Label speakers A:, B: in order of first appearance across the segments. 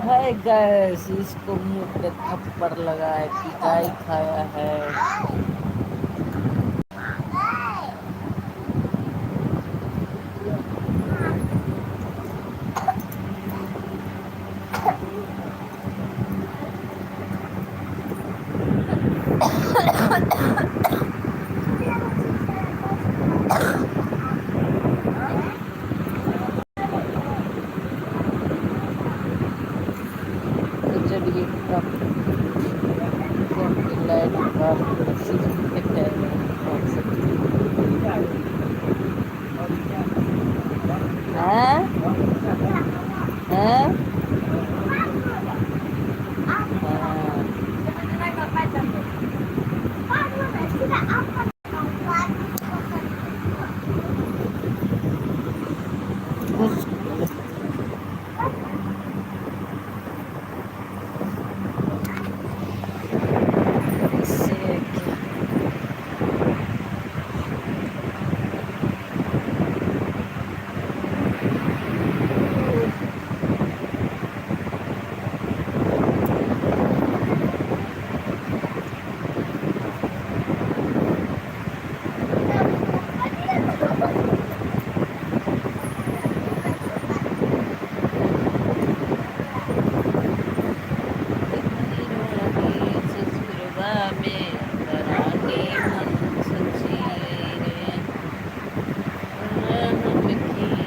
A: Hi guys, इसको मुंह पे थप्पड़ लगा है, पिटाई खाया है। तो चलिए कम फोन की लाइट बात सीलिंग पे कह रहे हैं कौन सा है। हाँ। इससे क्या कितनी रोनी ससुरबा में अंदरानी मन सची रे रहम की मंजूर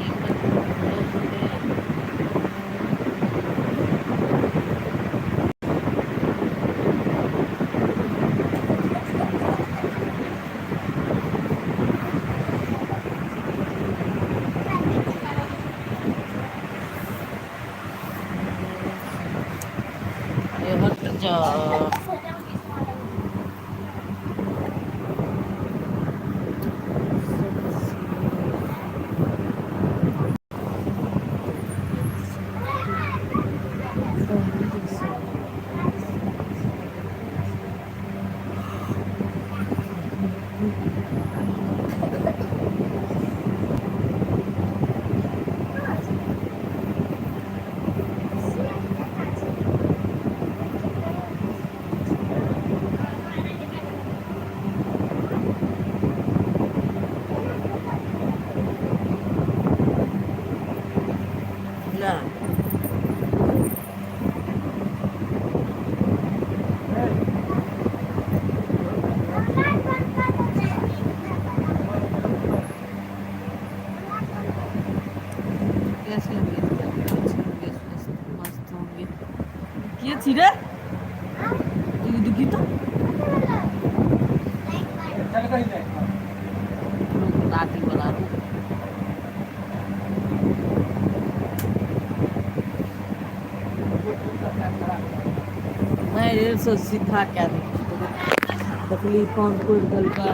A: ये हट जा। ना कैसे होंगे, अच्छे होंगे, स्वस्थ मस्त होंगे। ये थी रे दुखी तो रुक दादी बोला रुक। मैं ये सब सीधा क्या तकलीफ कौन कोई गल का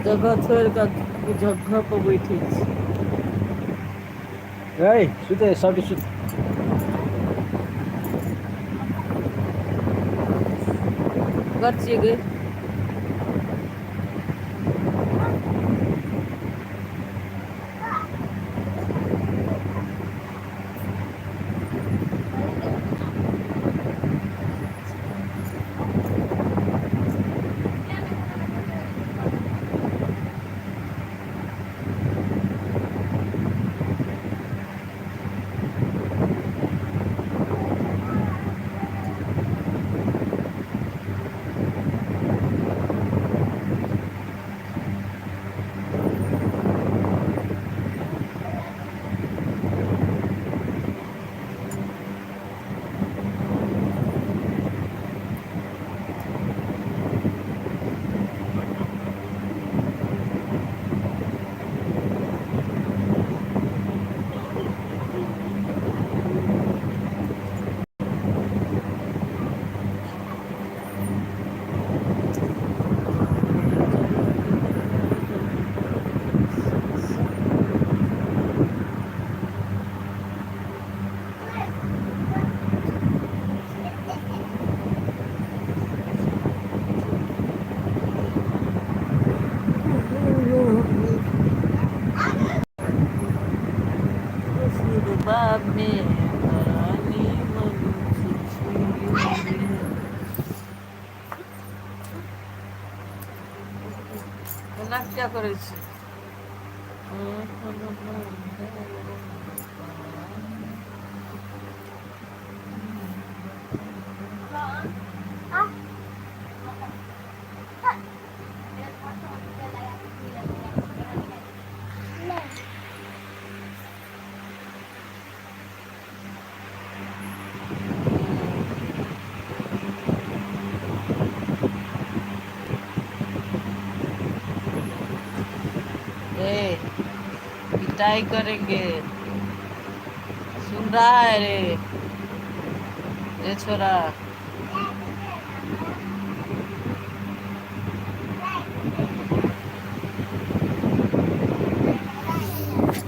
A: जगह छोड़ कर जगह पर बैठी छी।
B: Ei, सुते साउटी सुत
A: घर से गए बाद में क्या करे छी? ए, पिटाई करेंगे। सुन रहा है रे? ये छोरा